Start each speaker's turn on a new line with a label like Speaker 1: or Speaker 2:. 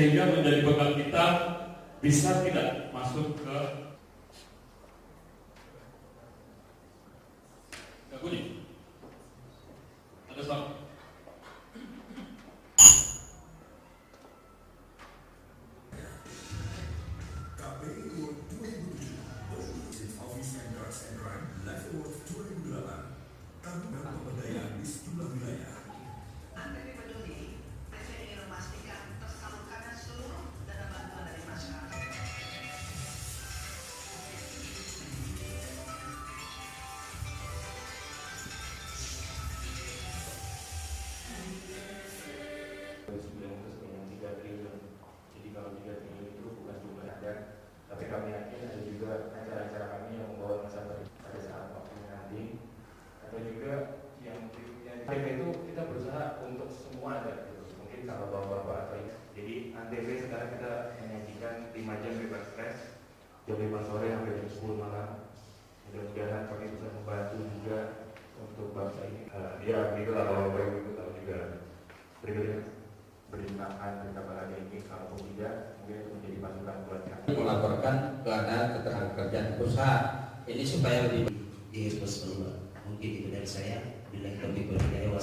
Speaker 1: sehingga menjadi bekal kita bisa tidak masuk ke kuning. Ada stop.
Speaker 2: KPU 2007 Berlin Office and Drugs and Crime Life Award 2008 Tabungan pemberdayaan di sejumlah wilayah.
Speaker 3: Anda peduli, saya ingin memastikan tersalurkannya seluruh dana bantuan dari masyarakat.
Speaker 4: Jadi kalau 3 triliun itu bukan jumlah ada, tapi kami yakin ada juga acara-acara kami yang membawa masa pada saat waktunya nanti. Atau juga yang berikutnya itu kita berusaha untuk semua ada gitu. Mungkin kalau bapak-bapak atau ini. Jadi Antv sekarang kita menyajikan 5 jam bebas stres, jam 5 sore sampai jam 10 malam. Mudah-mudahan kami bisa membantu juga untuk bangsa ini. Ya begitulah kalau bapak ibu tahu juga berikutnya berintangan kepada ini, kalau tidak mungkin itu menjadi masukan buat kami.
Speaker 5: Melaporkan keadaan ketenagakerjaan perusahaan ini supaya lebih
Speaker 6: di ekspos keluar. Mungkin itu dari saya. Bila lebih berhidayah.